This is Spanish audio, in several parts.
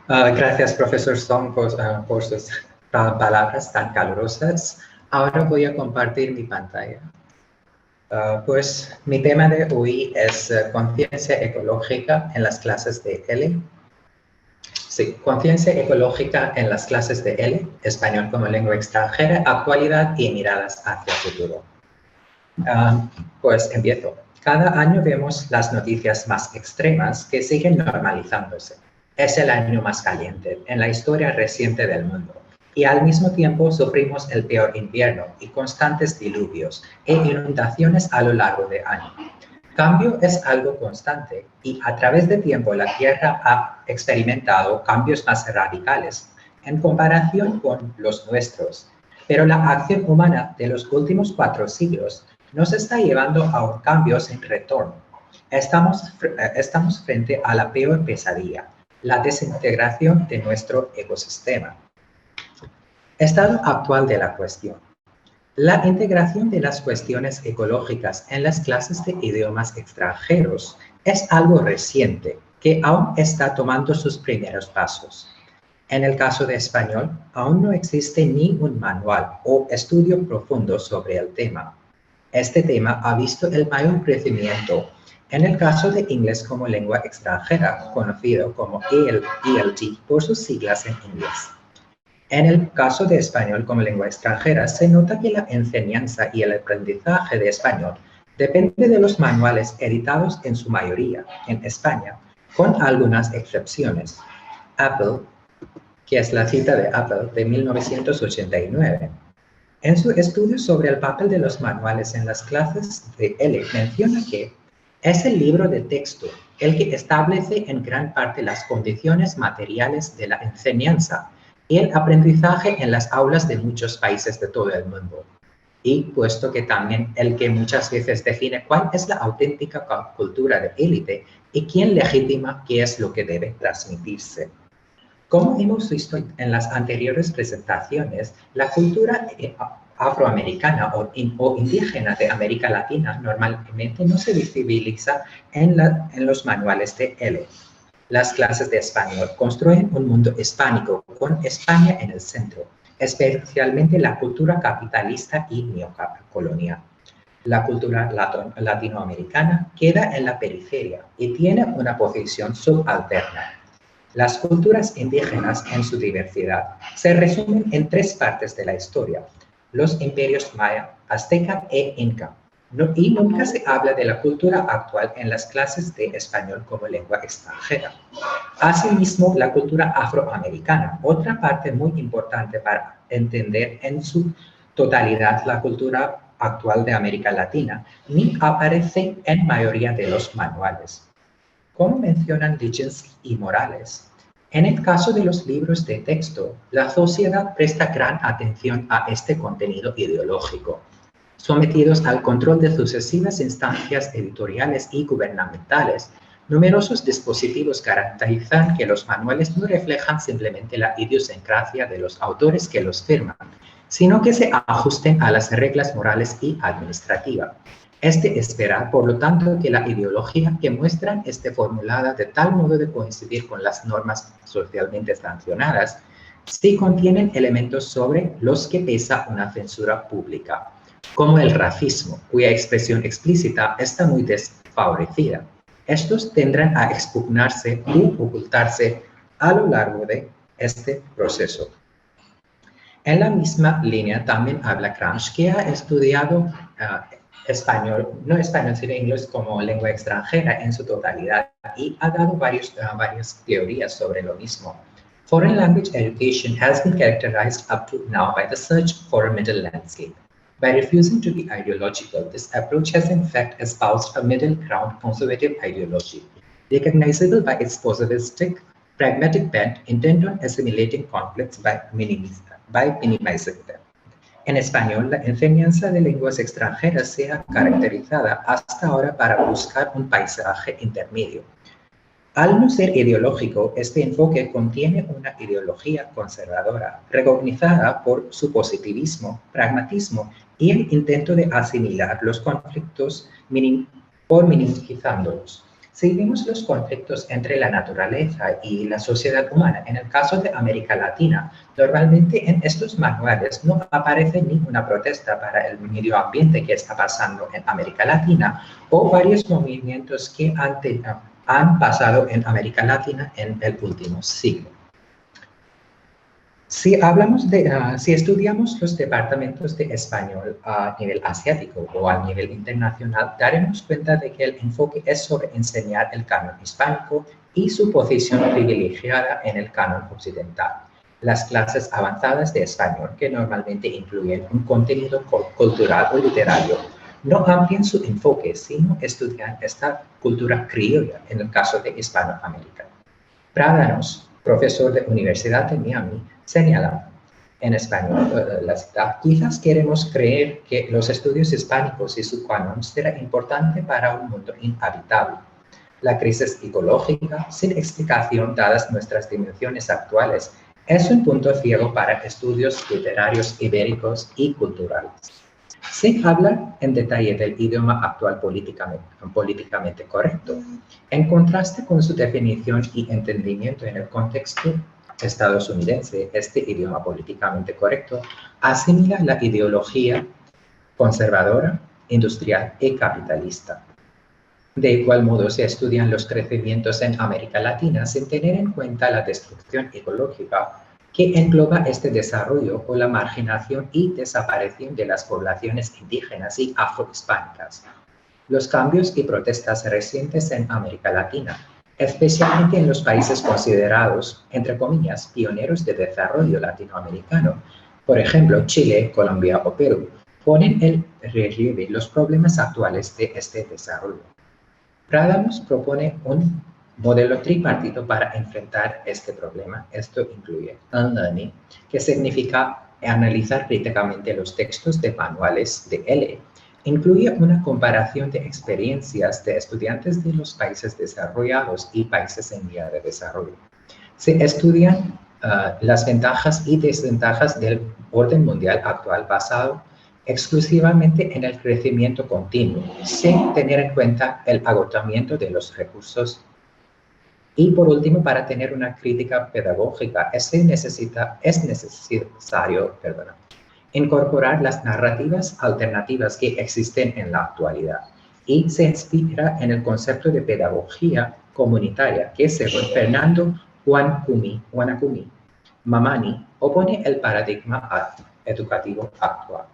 Gracias, profesor Song, por sus palabras tan calurosas. Ahora voy a compartir mi pantalla. Pues mi tema de hoy es conciencia ecológica en las clases de L. Sí, conciencia ecológica en las clases de L, español como lengua extranjera, actualidad y miradas hacia el futuro. Pues empiezo. Cada año vemos las noticias más extremas que siguen normalizándose. Es el año más caliente en la historia reciente del mundo y al mismo tiempo sufrimos el peor invierno y constantes diluvios e inundaciones a lo largo del año. Cambio es algo constante y a través del tiempo la Tierra ha experimentado cambios más radicales en comparación con los nuestros. Pero la acción humana de los últimos 4 siglos nos está llevando a un cambio sin retorno. Estamos frente a la peor pesadilla, la desintegración de nuestro ecosistema. Estado actual de la cuestión. La integración de las cuestiones ecológicas en las clases de idiomas extranjeros es algo reciente que aún está tomando sus primeros pasos. En el caso de español, aún no existe ni un manual o estudio profundo sobre el tema. Este tema ha visto el mayor crecimiento en el caso de inglés como lengua extranjera, conocido como ELT por sus siglas en inglés. En el caso de español como lengua extranjera, se nota que la enseñanza y el aprendizaje de español depende de los manuales editados en su mayoría en España, con algunas excepciones. Apple, que es la cita de Apple de 1989, en su estudio sobre el papel de los manuales en las clases de L, menciona que es el libro de texto el que establece en gran parte las condiciones materiales de la enseñanza y el aprendizaje en las aulas de muchos países de todo el mundo. Y puesto que también el que muchas veces define cuál es la auténtica cultura de élite y quién legitima qué es lo que debe transmitirse. Como hemos visto en las anteriores presentaciones, la cultura afroamericana o indígena de América Latina normalmente no se visibiliza en los manuales de L. Las clases de español construyen un mundo hispánico con España en el centro, especialmente la cultura capitalista y neocolonial. La cultura latinoamericana queda en la periferia y tiene una posición subalterna. Las culturas indígenas en su diversidad se resumen en 3 partes de la historia: los imperios maya, azteca e inca. Y nunca se habla de la cultura actual en las clases de español como lengua extranjera. Asimismo, la cultura afroamericana, otra parte muy importante para entender en su totalidad la cultura actual de América Latina, ni aparece en mayoría de los manuales. Como mencionan Lichinsky y Morales, en el caso de los libros de texto, la sociedad presta gran atención a este contenido ideológico, sometidos al control de sucesivas instancias editoriales y gubernamentales. Numerosos dispositivos garantizan que los manuales no reflejan simplemente la idiosincrasia de los autores que los firman, sino que se ajusten a las reglas morales y administrativas. Espera, por lo tanto, que la ideología que muestran esté formulada de tal modo de coincidir con las normas socialmente sancionadas, si contienen elementos sobre los que pesa una censura pública, como el racismo, cuya expresión explícita está muy desfavorecida. Estos tendrán a expugnarse u ocultarse a lo largo de este proceso. En la misma línea también habla Gramsci, que ha estudiado español, no español, sino inglés como lengua extranjera en su totalidad y ha dado varias teorías sobre lo mismo. Foreign language education has been characterized up to now by the search for a middle landscape. By refusing to be ideological, this approach has in fact espoused a middle ground conservative ideology, recognizable by its positivistic, pragmatic bent intent on assimilating conflicts by minimizing them. En español, la enseñanza de lenguas extranjeras se ha caracterizado hasta ahora para buscar un paisaje intermedio. Al no ser ideológico, este enfoque contiene una ideología conservadora, recognizada por su positivismo, pragmatismo y el intento de asimilar los conflictos por minimizándolos. Si vemos los conflictos entre la naturaleza y la sociedad humana, en el caso de América Latina, normalmente en estos manuales no aparece ninguna protesta para el medio ambiente que está pasando en América Latina o varios movimientos que han pasado en América Latina en el último siglo. Si estudiamos los departamentos de español a nivel asiático o a nivel internacional, daremos cuenta de que el enfoque es sobre enseñar el canon hispánico y su posición privilegiada en el canon occidental. Las clases avanzadas de español, que normalmente incluyen un contenido cultural o literario, no amplían su enfoque, sino estudian esta cultura criolla en el caso de Hispanoamérica. Prádanos, profesor de Universidad de Miami, señala en español la cita: quizás queremos creer que los estudios hispánicos y su canon será importante para un mundo inhabitable. La crisis ecológica, sin explicación dadas nuestras dimensiones actuales, es un punto ciego para estudios literarios ibéricos y culturales. Se habla en detalle del idioma actual políticamente correcto, en contraste con su definición y entendimiento en el contexto estadounidense. Este idioma políticamente correcto asimila la ideología conservadora, industrial y capitalista. De igual modo, se estudian los crecimientos en América Latina sin tener en cuenta la destrucción ecológica que engloba este desarrollo o la marginación y desaparición de las poblaciones indígenas y afrohispánicas. Los cambios y protestas recientes en América Latina, especialmente en los países considerados, entre comillas, pioneros de desarrollo latinoamericano, por ejemplo, Chile, Colombia o Perú, ponen en relieve los problemas actuales de este desarrollo. Prádanos propone un modelo tripartito para enfrentar este problema. Esto incluye unlearning, que significa analizar críticamente los textos de manuales de L. Incluye una comparación de experiencias de estudiantes de los países desarrollados y países en vía de desarrollo. Se estudian las ventajas y desventajas del orden mundial actual basado exclusivamente en el crecimiento continuo, sin tener en cuenta el agotamiento de los recursos. Y por último, para tener una crítica pedagógica, es necesario incorporar las narrativas alternativas que existen en la actualidad y se inspira en el concepto de pedagogía comunitaria que, según Fernando Wanakumi Mamani, opone el paradigma educativo actual.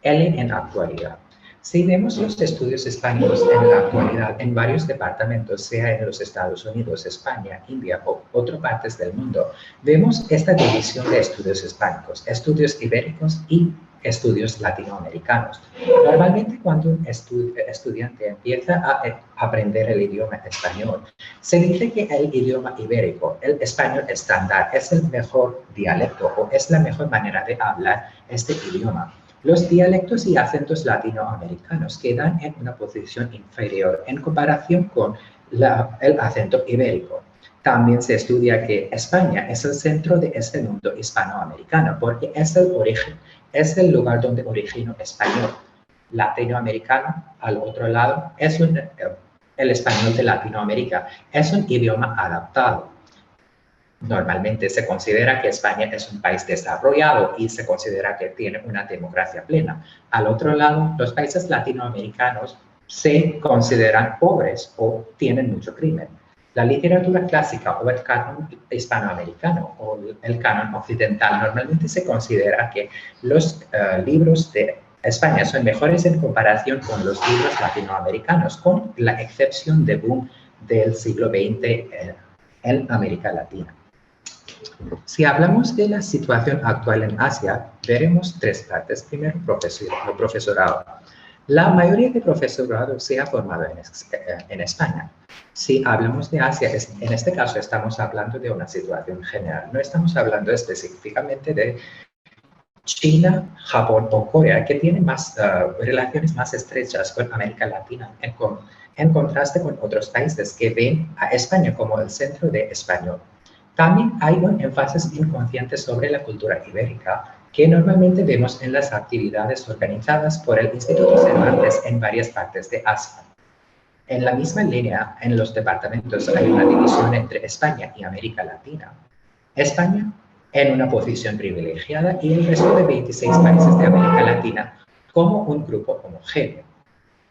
L en actualidad. Si vemos los estudios hispánicos en la actualidad en varios departamentos, sea en los Estados Unidos, España, India o otras partes del mundo, vemos esta división de estudios hispánicos, estudios ibéricos y estudios latinoamericanos. Normalmente cuando un estudiante empieza a aprender el idioma español, se dice que el idioma ibérico, el español estándar, es el mejor dialecto o es la mejor manera de hablar este idioma. Los dialectos y acentos latinoamericanos quedan en una posición inferior en comparación con el acento ibérico. También se estudia que España es el centro de este mundo hispanoamericano porque es el lugar donde originó español. Latinoamericano, al otro lado, es el español de Latinoamérica. Es un idioma adaptado. Normalmente se considera que España es un país desarrollado y se considera que tiene una democracia plena. Al otro lado, los países latinoamericanos se consideran pobres o tienen mucho crimen. La literatura clásica o el canon hispanoamericano o el canon occidental normalmente se considera que los libros de España son mejores en comparación con los libros latinoamericanos, con la excepción de boom del siglo XX en América Latina. Si hablamos de la situación actual en Asia, veremos tres partes. Primero, el profesorado. La mayoría de profesorado se ha formado en España. Si hablamos de Asia, en este caso estamos hablando de una situación general. No estamos hablando específicamente de China, Japón o Corea, que tienen relaciones más estrechas con América Latina, en contraste con otros países que ven a España como el centro de español. También hay un énfasis inconsciente sobre la cultura ibérica que normalmente vemos en las actividades organizadas por el Instituto Cervantes en varias partes de Asia. En la misma línea, en los departamentos hay una división entre España y América Latina. España en una posición privilegiada y el resto de 26 países de América Latina como un grupo homogéneo.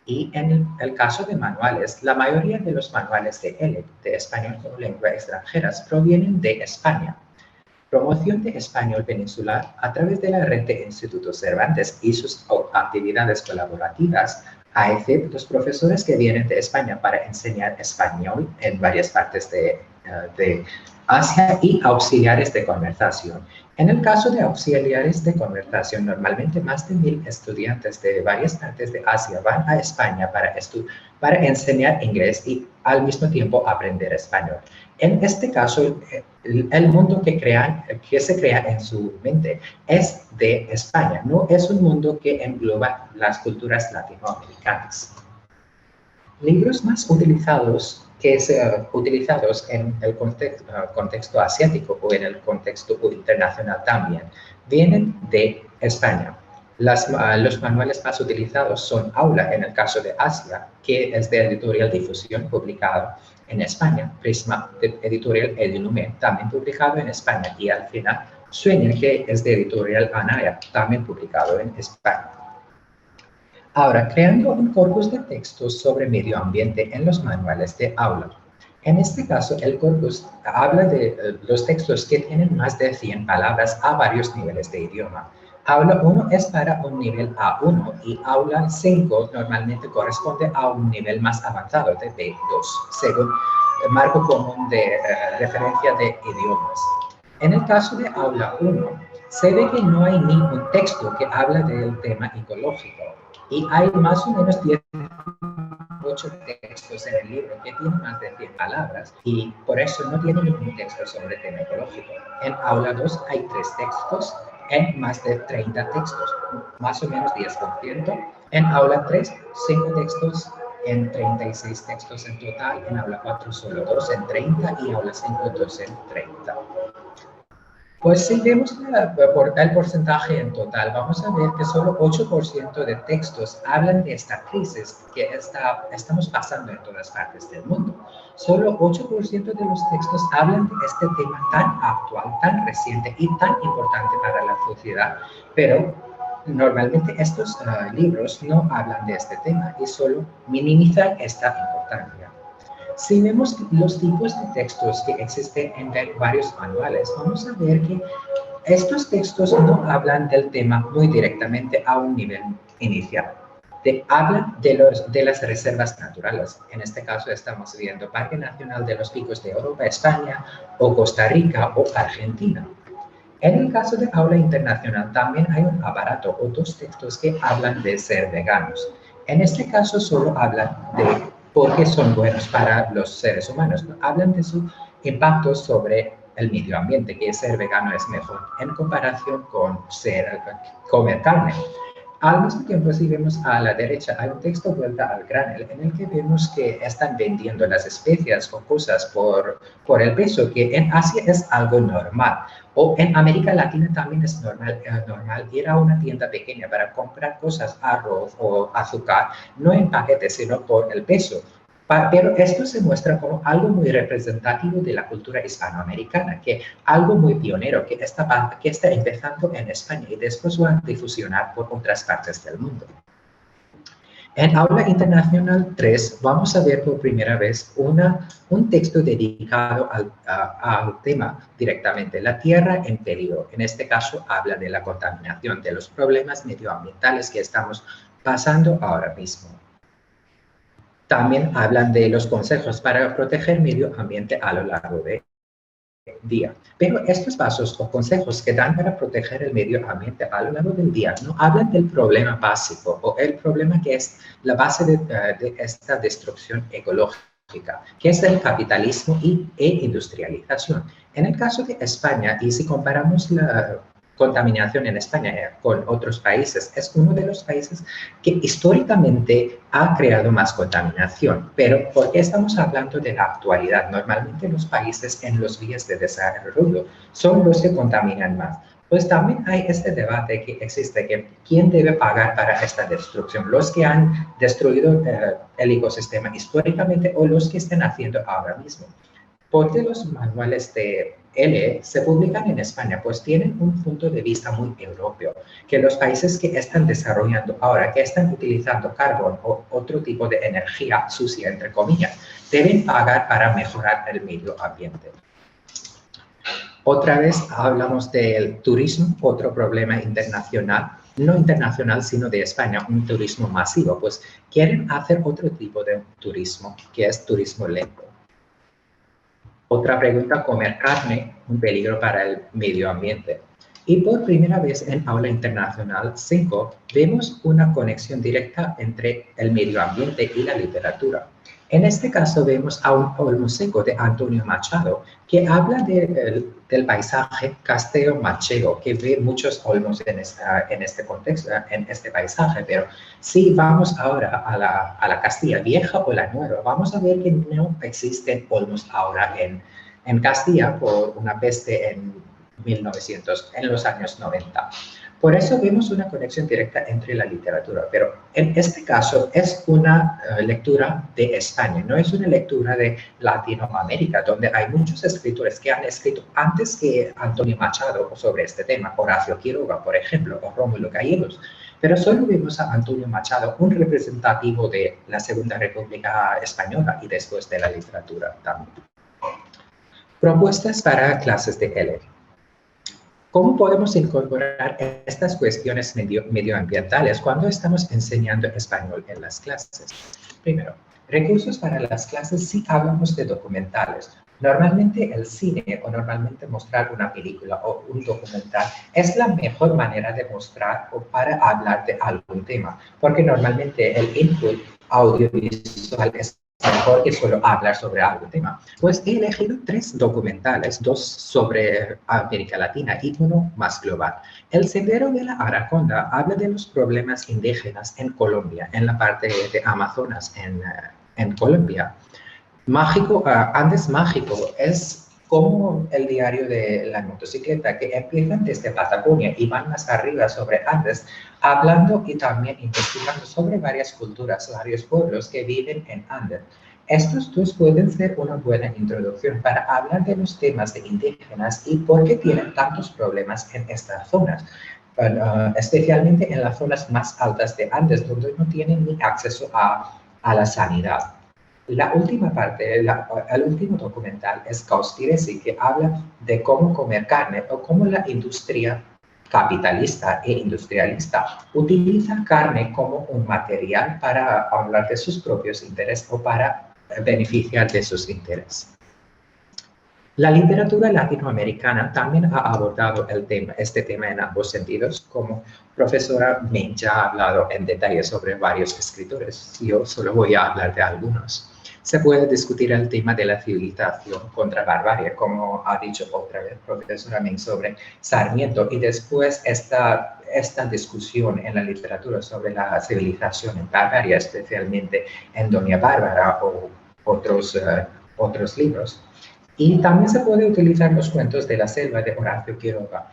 Y en el caso de manuales, la mayoría de los manuales de ELEC, de español como lengua extranjeras, provienen de España. Promoción de español peninsular a través de la red de Institutos Cervantes y sus actividades colaborativas, AECID, los profesores que vienen de España para enseñar español en varias partes de Asia y auxiliares de conversación. En el caso de auxiliares de conversación, normalmente más de 1000 estudiantes de varias partes de Asia van a España para enseñar inglés y al mismo tiempo aprender español. En este caso, el mundo que se crea en su mente es de España, no es un mundo que engloba las culturas latinoamericanas. Libros más utilizados en el contexto asiático o en el contexto internacional también vienen de España. Los manuales más utilizados son Aula, en el caso de Asia, que es de Editorial Difusión, publicado en España, Prisma, de Editorial Edilume, también publicado en España, y al final Sueña, que es de Editorial Anaya, también publicado en España. Ahora, creando un corpus de textos sobre medio ambiente en los manuales de aula. En este caso, el corpus habla de los textos que tienen más de 100 palabras a varios niveles de idioma. Aula 1 es para un nivel A1 y Aula 5 normalmente corresponde a un nivel más avanzado de B2, según el marco común de referencia de idiomas. En el caso de Aula 1, se ve que no hay ningún texto que habla del tema ecológico y hay más o menos 18 textos en el libro que tienen más de 100 palabras y por eso no tiene ningún texto sobre el tema ecológico. En Aula 2 hay 3 textos en más de 30 textos, más o menos 10%. En Aula 3, 5 textos en 36 textos en total. En Aula 4 solo 2 en 30 y Aula 5 2 en 30. Pues si vemos el porcentaje en total, vamos a ver que solo 8% de textos hablan de esta crisis que estamos pasando en todas partes del mundo. Solo 8% de los textos hablan de este tema tan actual, tan reciente y tan importante para la sociedad, pero normalmente estos libros no hablan de este tema y solo minimizan esta importancia. Si vemos los tipos de textos que existen en varios manuales, vamos a ver que estos textos no hablan del tema muy directamente a un nivel inicial. Hablan de las reservas naturales. En este caso estamos viendo Parque Nacional de los Picos de Europa, España, o Costa Rica, o Argentina. En el caso de Aula Internacional también hay un aparato o 2 textos que hablan de ser veganos. En este caso solo hablan de por qué son buenos para los seres humanos. Hablan de su impacto sobre el medio ambiente, que ser vegano es mejor en comparación con comer carne. Al mismo tiempo, si vemos a la derecha, hay un texto vuelta al granel en el que vemos que están vendiendo las especias o cosas por el peso, que en Asia es algo normal. O en América Latina también es normal ir a una tienda pequeña para comprar cosas, arroz o azúcar, no en paquetes, sino por el peso. Pero esto se muestra como algo muy representativo de la cultura hispanoamericana, que algo muy pionero que está empezando en España y después va a difusionar por otras partes del mundo. En Aula Internacional 3 vamos a ver por primera vez un texto dedicado al tema directamente, la tierra en peligro. En este caso habla de la contaminación, de los problemas medioambientales que estamos pasando ahora mismo. También hablan de los consejos para proteger el medio ambiente a lo largo del día. Pero estos pasos o consejos que dan para proteger el medio ambiente a lo largo del día no hablan del problema básico o el problema que es la base de esta destrucción ecológica, que es el capitalismo e industrialización. En el caso de España, y si comparamos la contaminación en España con otros países, es uno de los países que históricamente ha creado más contaminación. Pero ¿por qué estamos hablando de la actualidad? Normalmente los países en los vías de desarrollo son los que contaminan más. Pues también hay este debate que existe, que quién debe pagar para esta destrucción, los que han destruido el ecosistema históricamente o los que están haciendo ahora mismo. Porque los manuales de L se publican en España, pues tienen un punto de vista muy europeo, que los países que están desarrollando ahora, que están utilizando carbón o otro tipo de energía sucia, entre comillas, deben pagar para mejorar el medio ambiente. Otra vez hablamos del turismo, otro problema internacional, no internacional, sino de España, un turismo masivo, pues quieren hacer otro tipo de turismo, que es turismo lento. Otra pregunta, comer carne, un peligro para el medio ambiente. Y por primera vez en Aula Internacional 5 vemos una conexión directa entre el medio ambiente y la literatura. En este caso vemos a un olmo seco de Antonio Machado que habla del paisaje casteo-manchego, que ve muchos olmos en este contexto, en este paisaje, pero si vamos ahora a la Castilla Vieja o la Nueva, vamos a ver que no existen olmos ahora en Castilla por una peste en los años 90. Por eso vemos una conexión directa entre la literatura, pero en este caso es una lectura de España, no es una lectura de Latinoamérica, donde hay muchos escritores que han escrito antes que Antonio Machado sobre este tema, Horacio Quiroga, por ejemplo, o Rómulo Gallegos. Pero solo vemos a Antonio Machado, un representativo de la Segunda República Española y después de la literatura también. Propuestas para clases de L. ¿Cómo podemos incorporar estas cuestiones medioambientales cuando estamos enseñando español en las clases? Primero, recursos para las clases si hablamos de documentales. Normalmente el cine o normalmente mostrar una película o un documental es la mejor manera de mostrar o para hablar de algún tema, porque normalmente el input audiovisual es mejor que solo hablar sobre algún tema. Pues he elegido 3 documentales, 2 sobre América Latina y uno más global. El Sendero de la Anaconda habla de los problemas indígenas en Colombia, en la parte de Amazonas, en Colombia. Andes Mágico es como el diario de la motocicleta, que empiezan desde Patagonia y van más arriba sobre Andes, hablando y también investigando sobre varias culturas, varios pueblos que viven en Andes. Estos 2 pueden ser una buena introducción para hablar de los temas de indígenas y por qué tienen tantos problemas en estas zonas, especialmente en las zonas más altas de Andes, donde no tienen ni acceso a la sanidad. La última parte, el último documental es Cowspiracy, que habla de cómo comer carne o cómo la industria capitalista e industrialista utiliza carne como un material para hablar de sus propios intereses o para beneficiar de sus intereses. La literatura latinoamericana también ha abordado este tema en ambos sentidos, como profesora Meng ya ha hablado en detalle sobre varios escritores. Yo solo voy a hablar de algunos. Se puede discutir el tema de la civilización contra barbarie, como ha dicho otra vez profesora Meng sobre Sarmiento, y después esta discusión en la literatura sobre la civilización en barbarie, especialmente en Doña Bárbara o otros libros. Y también se puede utilizar los cuentos de la selva de Horacio Quiroga.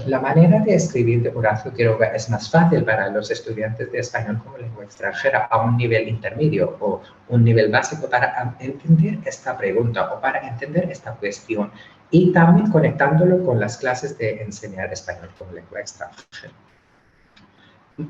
La manera de escribir de Horacio Quiroga es más fácil para los estudiantes de español como lengua extranjera a un nivel intermedio o un nivel básico para entender esta pregunta o para entender esta cuestión y también conectándolo con las clases de enseñar español como lengua extranjera.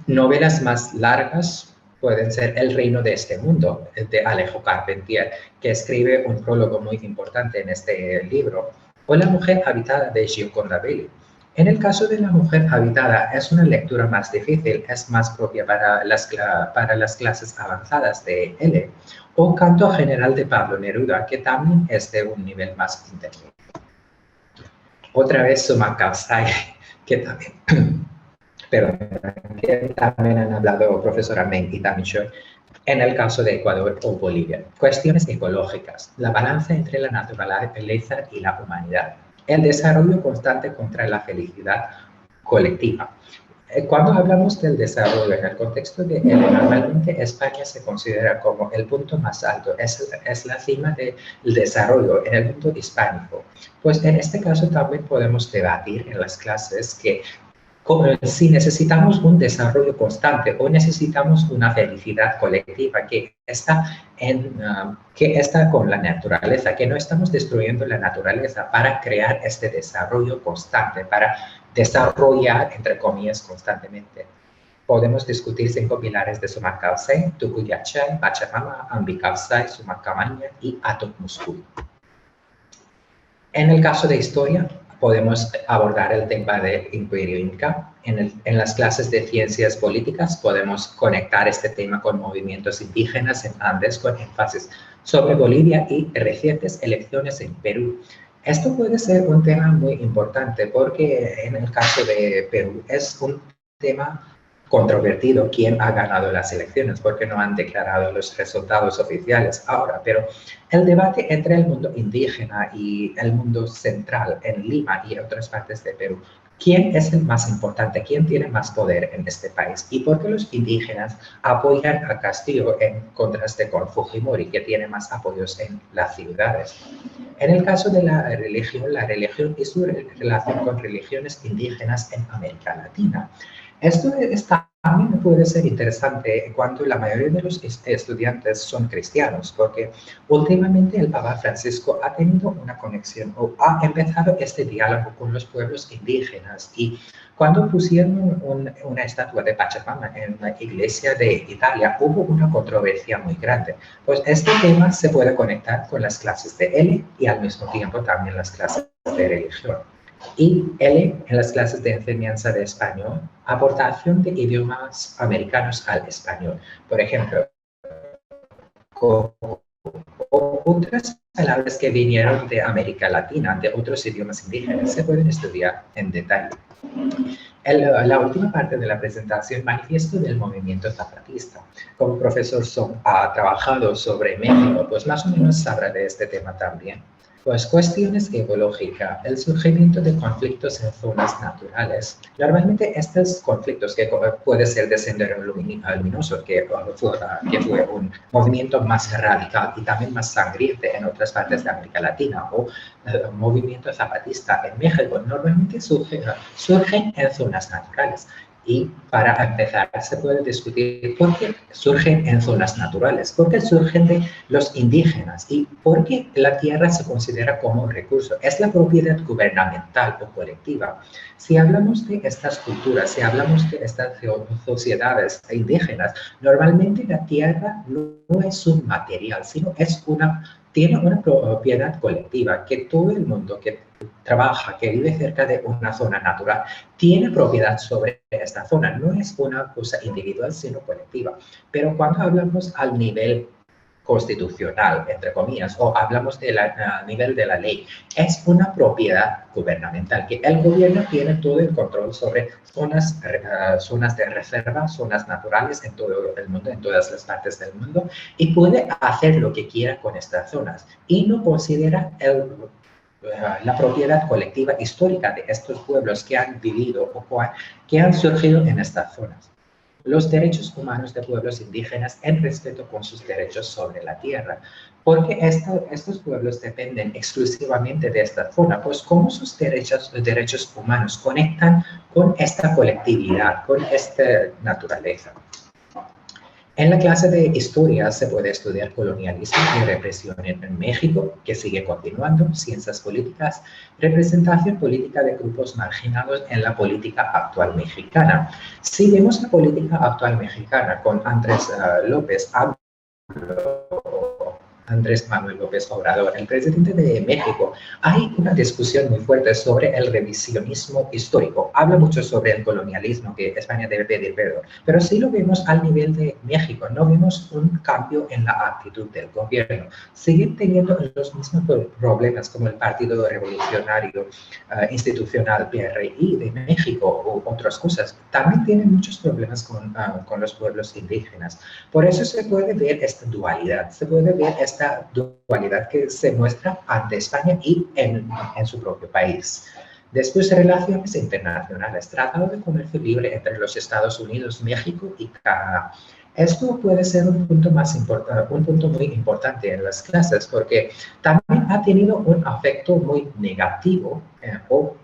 Novelas más largas pueden ser El reino de este mundo, de Alejo Carpentier, que escribe un prólogo muy importante en este libro, o La mujer habitada de Gioconda Belli. En el caso de La mujer habitada es una lectura más difícil, es más propia para las clases avanzadas de L, o Canto general de Pablo Neruda, que también es de un nivel más intermedio. Otra vez Suma Kassai, que también han hablado profesora Meng y también yo, en el caso de Ecuador o Bolivia. Cuestiones ecológicas, la balanza entre la naturaleza y la humanidad, el desarrollo constante contra la felicidad colectiva. Cuando hablamos del desarrollo en el contexto de L, normalmente España se considera como el punto más alto, es la cima del desarrollo en el mundo hispánico. Pues en este caso también podemos debatir en las clases que si necesitamos un desarrollo constante o necesitamos una felicidad colectiva que está con la naturaleza, que no estamos destruyendo la naturaleza para crear este desarrollo constante, para desarrollar, entre comillas, constantemente. Podemos discutir 5 pilares de Sumac-Caucay, Tukuyachay, Pachamama, Ambi-Caucay, Sumac-Camaña y Atok-Muscul. En el caso de historia, podemos abordar el tema del Imperio Inca. En las clases de ciencias políticas podemos conectar este tema con movimientos indígenas en Andes con énfasis sobre Bolivia y recientes elecciones en Perú. Esto puede ser un tema muy importante porque en el caso de Perú es un tema controvertido quién ha ganado las elecciones porque no han declarado los resultados oficiales ahora, pero el debate entre el mundo indígena y el mundo central en Lima y otras partes de Perú, ¿quién es el más importante? ¿Quién tiene más poder en este país? ¿Y por qué los indígenas apoyan a Castillo en contraste con Fujimori, que tiene más apoyos en las ciudades? En el caso de la religión y su relación con religiones indígenas en América Latina. Esto también puede ser interesante cuando la mayoría de los estudiantes son cristianos, porque últimamente el Papa Francisco ha tenido una conexión o ha empezado este diálogo con los pueblos indígenas y cuando pusieron una estatua de Pachamama en una iglesia de Italia hubo una controversia muy grande. Pues este tema se puede conectar con las clases de L y al mismo tiempo también las clases de religión. Y L en las clases de enseñanza de español, aportación de idiomas americanos al español. Por ejemplo, otras palabras que vinieron de América Latina, de otros idiomas indígenas, se pueden estudiar en detalle. La última parte de la presentación, manifiesto del movimiento zapatista. Como profesor Song ha trabajado sobre México, pues más o menos sabrá de este tema también. Pues cuestiones geológicas, el surgimiento de conflictos en zonas naturales. Normalmente estos conflictos, que puede ser de Sendero Luminoso, que fue un movimiento más radical y también más sangriento en otras partes de América Latina, o movimiento zapatista en México, normalmente surgen en zonas naturales. Y para empezar, se puede discutir por qué surgen en zonas naturales, por qué surgen de los indígenas y por qué la tierra se considera como un recurso. Es la propiedad gubernamental o colectiva. Si hablamos de estas culturas, si hablamos de estas sociedades indígenas, normalmente la tierra no es un material, sino tiene una propiedad colectiva, que todo el mundo que trabaja, que vive cerca de una zona natural, tiene propiedad sobre esta zona. No es una cosa individual, sino colectiva. Pero cuando hablamos al nivel constitucional, entre comillas, o hablamos a nivel de la ley, es una propiedad gubernamental, que el gobierno tiene todo el control sobre zonas de reserva, zonas naturales en todo el mundo, en todas las partes del mundo, y puede hacer lo que quiera con estas zonas, y no considera la propiedad colectiva histórica de estos pueblos que han vivido o que han surgido en estas zonas. Los derechos humanos de pueblos indígenas en respeto con sus derechos sobre la tierra, porque estos pueblos dependen exclusivamente de esta zona, pues cómo sus derechos humanos conectan con esta colectividad, con esta naturaleza. En la clase de historia se puede estudiar colonialismo y represión en México, que sigue continuando, ciencias políticas, representación política de grupos marginados en la política actual mexicana. Si vemos la política actual mexicana con Andrés Manuel López Obrador, el presidente de México, hay una discusión muy fuerte sobre el revisionismo histórico. Habla mucho sobre el colonialismo, que España debe pedir perdón. Pero si lo vemos al nivel de México, no vemos un cambio en la actitud del gobierno. Siguen teniendo los mismos problemas como el Partido Revolucionario Institucional PRI de México u otras cosas. También tienen muchos problemas con los pueblos indígenas. Por eso se puede ver esta dualidad, se puede ver esta dualidad que se muestra ante España y en su propio país. Después, relaciones internacionales, tratado de comercio libre entre los Estados Unidos, México y Canadá. Esto puede ser un punto un punto muy importante en las clases porque también ha tenido un efecto muy negativo o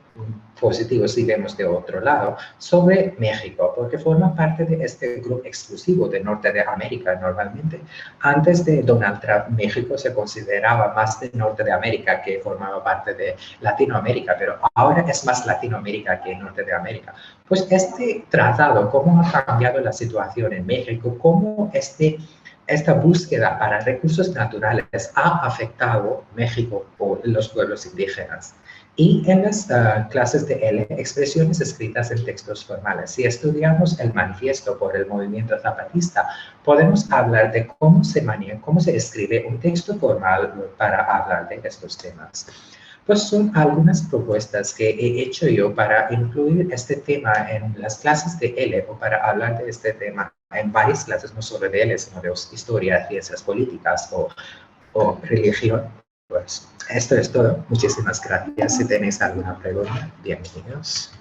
positivo, si vemos de otro lado, sobre México, porque forma parte de este grupo exclusivo de Norte de América normalmente. Antes de Donald Trump, México se consideraba más de Norte de América que formaba parte de Latinoamérica, pero ahora es más Latinoamérica que Norte de América. Pues este tratado, cómo ha cambiado la situación en México, cómo esta búsqueda para recursos naturales ha afectado México o los pueblos indígenas. Y en las clases de L, expresiones escritas en textos formales. Si estudiamos el manifiesto por el movimiento zapatista, podemos hablar de cómo se escribe un texto formal para hablar de estos temas. Pues son algunas propuestas que he hecho yo para incluir este tema en las clases de L o para hablar de este tema en varias clases, no solo de L, sino de historia, ciencias políticas o religión. Pues esto es todo. Muchísimas gracias. Si tenéis alguna pregunta, bienvenidos.